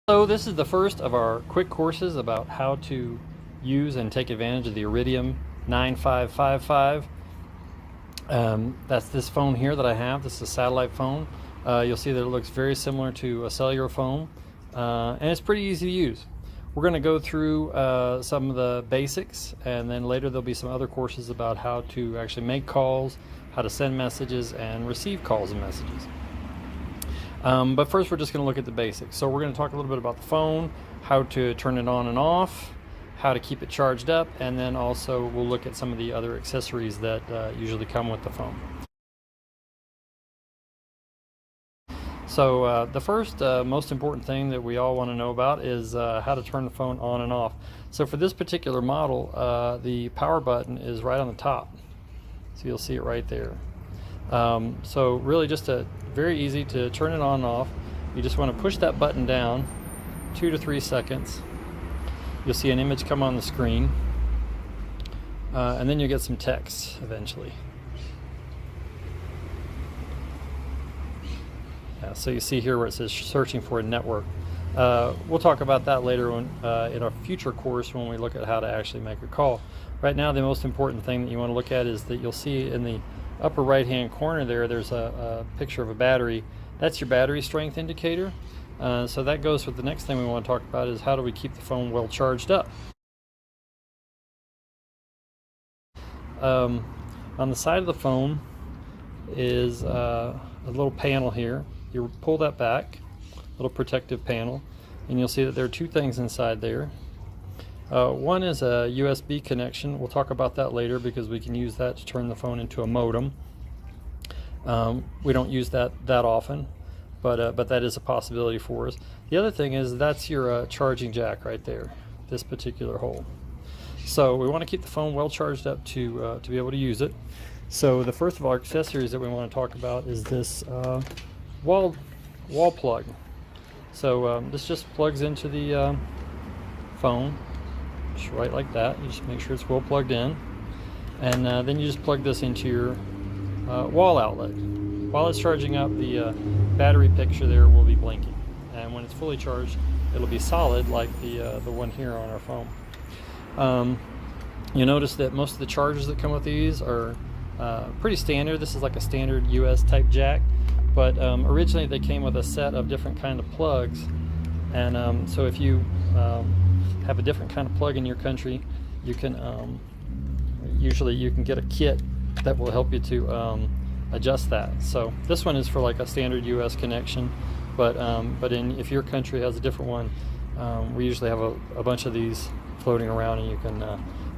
So this is the first of our quick courses about how to use and take advantage of the Iridium 9555. That's this phone here that I have. This is a satellite phone. You'll see that it looks very similar to a cellular phone, and it's pretty easy to use. We're going to go through some of the basics, and then later there'll be some other courses about how to actually make calls, how to send messages, and receive calls and messages. But first we're just going to look at the basics. So we're going to talk a little bit about the phone, how to turn it on and off, how to keep it charged up, and then also we'll look at some of the other accessories that usually come with the phone. So the first most important thing that we all want to know about is how to turn the phone on and off. So for this particular model, the power button is right on the top. So you'll see it right there. So really just very easy to turn it on and off. You just want to push that button down 2 to 3 seconds. You'll see an image come on the screen, and then you'll get some text eventually. Yeah, so you see here where it says searching for a network. We'll talk about that later on in a future course when we look at how to actually make a call. Right now the most important thing that you want to look at is that you'll see in the upper right hand corner there's a picture of a battery. That's your battery strength indicator. So that goes with the next thing we want to talk about is how do we keep the phone well charged up. On the side of the phone is a little panel here. You pull that back, little protective panel, and you'll see that there are two things inside there. One is a USB connection. We'll talk about that later because we can use that to turn the phone into a modem. We don't use that often, but that is a possibility for us. The other thing is that's your charging jack right there, this particular hole. So we want to keep the phone well charged up to be able to use it. So the first of our accessories that we want to talk about is this wall plug. So this just plugs into the phone. Just right like that. You just make sure it's well plugged in, and then you just plug this into your wall outlet. While it's charging up, the battery picture there will be blinking, and when it's fully charged it'll be solid like the one here on our phone. You notice that most of the chargers that come with these are pretty standard. This is like a standard US type jack, but originally they came with a set of different kind of plugs, and so if you have a different kind of plug in your country, you can usually you can get a kit that will help you to adjust that. So this one is for like a standard US connection, but if your country has a different one, we usually have a bunch of these floating around, and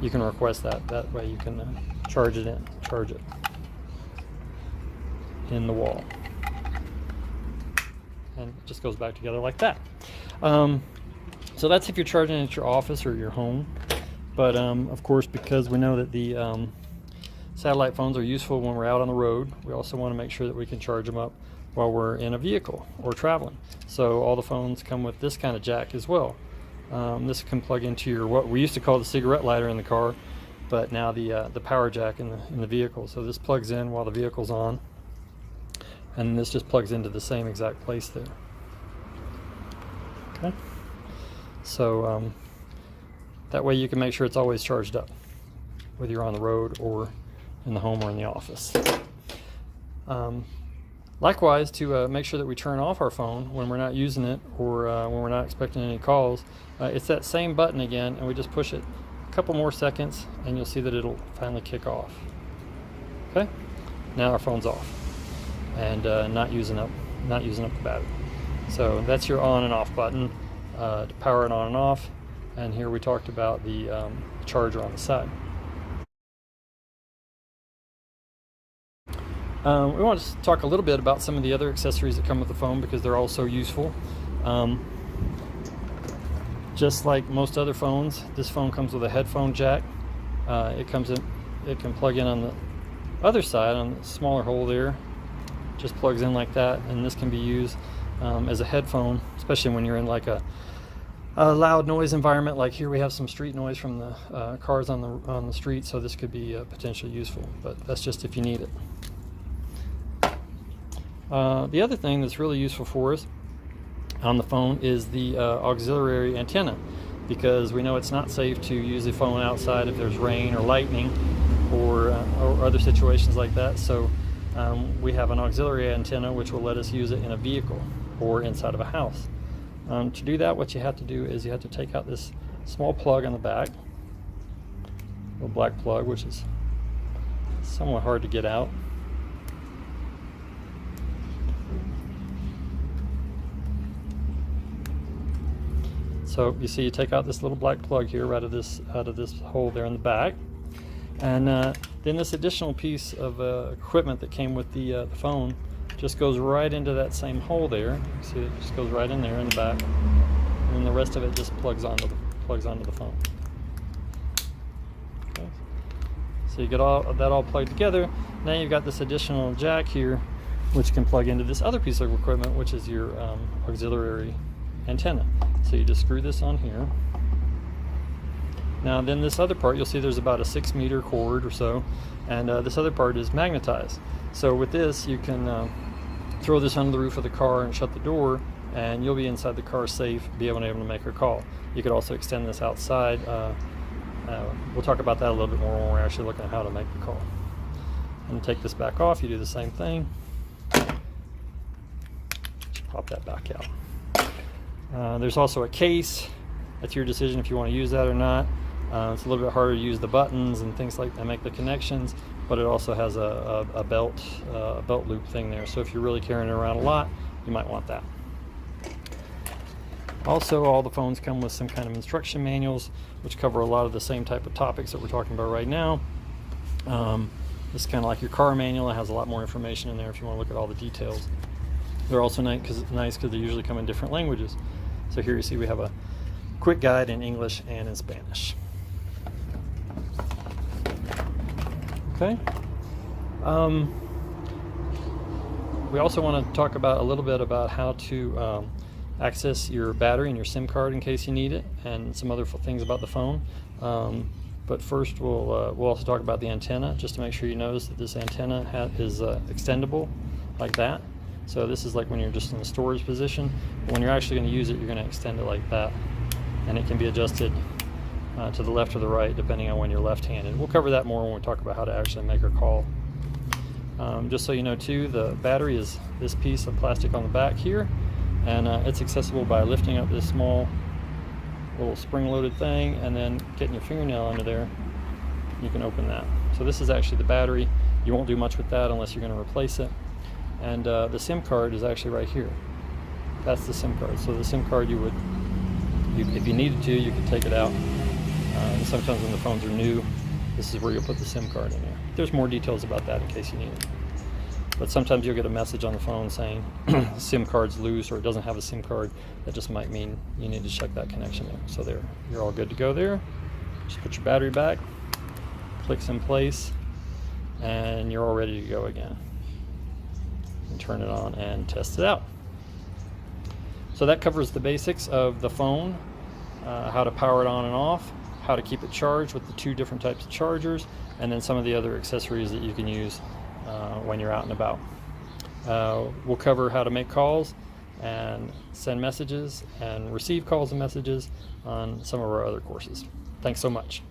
you can request that way you can charge it in the wall, and it just goes back together like that. So that's if you're charging at your office or your home. But of course, because we know that the satellite phones are useful when we're out on the road, we also want to make sure that we can charge them up while we're in a vehicle or traveling. So all the phones come with this kind of jack as well. This can plug into your what we used to call the cigarette lighter in the car, but now the power jack in the vehicle. So this plugs in while the vehicle's on, and this just plugs into the same exact place there. Okay. So that way you can make sure it's always charged up, whether you're on the road or in the home or in the office. Likewise, to make sure that we turn off our phone when we're not using it or when we're not expecting any calls, it's that same button again, and we just push it a couple more seconds and you'll see that it'll finally kick off. Okay, now our phone's off and not using up the battery. So that's your on and off button to power it on and off. And here we talked about the charger on the side. We want to talk a little bit about some of the other accessories that come with the phone because they're all so useful. Just like most other phones, this phone comes with a headphone jack. It can plug in on the other side, on the smaller hole there. Just plugs in like that, and this can be used as a headphone, especially when you're in like a loud noise environment. Like here we have some street noise from the cars on the street, so this could be potentially useful, but that's just if you need it. The other thing that's really useful for us on the phone is the auxiliary antenna, because we know it's not safe to use the phone outside if there's rain or lightning or other situations like that. So we have an auxiliary antenna which will let us use it in a vehicle or inside of a house. To do that, what you have to do is you have to take out this small plug on the back, a black plug, which is somewhat hard to get out. So you see, you take out this little black plug here out of this hole there in the back, and then this additional piece of equipment that came with the phone just goes right into that same hole there. You see, it just goes right in there in the back, and then the rest of it just plugs onto the phone. Okay. So you get that all plugged together. Now you've got this additional jack here, which can plug into this other piece of equipment, which is your auxiliary antenna. So you just screw this on here. Now then, this other part, you'll see there's about a 6-meter cord or so, and this other part is magnetized. So with this, you can throw this under the roof of the car and shut the door, and you'll be inside the car safe, be able to make a call. You could also extend this outside. We'll talk about that a little bit more when we're actually looking at how to make the call. And take this back off, you do the same thing. Just pop that back out. There's also a case. That's your decision if you want to use that or not. It's a little bit harder to use the buttons and things like that, make the connections, but it also has a belt loop thing there. So if you're really carrying it around a lot, you might want that. Also, all the phones come with some kind of instruction manuals, which cover a lot of the same type of topics that we're talking about right now. It's kind of like your car manual. It has a lot more information in there if you want to look at all the details. They're also nice because they usually come in different languages. So here you see we have a quick guide in English and in Spanish. Okay. We also want to talk about a little bit about how to access your battery and your SIM card in case you need it, and some other things about the phone. But first, we'll also talk about the antenna, just to make sure you notice that this antenna is extendable like that. So this is like when you're just in the storage position. But when you're actually going to use it, you're going to extend it like that, and it can be adjusted to the left or the right depending on when you're left-handed. We'll cover that more when we talk about how to actually make a call. Just so you know too, the battery is this piece of plastic on the back here, and it's accessible by lifting up this small little spring-loaded thing and then getting your fingernail under there. You can open that. So this is actually the battery. You won't do much with that unless you're going to replace it. And the SIM card is actually right here. That's the SIM card. So the SIM card, if you needed to, you could take it out. And sometimes when the phones are new, this is where you'll put the SIM card in there. There's more details about that in case you need it. But sometimes you'll get a message on the phone saying the SIM card's loose or it doesn't have a SIM card. That just might mean you need to check that connection there. So there, you're all good to go there. Just put your battery back, clicks in place, and you're all ready to go again. And turn it on and test it out. So that covers the basics of the phone, how to power it on and off, how to keep it charged with the 2 different types of chargers, and then some of the other accessories that you can use when you're out and about. We'll cover how to make calls and send messages and receive calls and messages on some of our other courses. Thanks so much.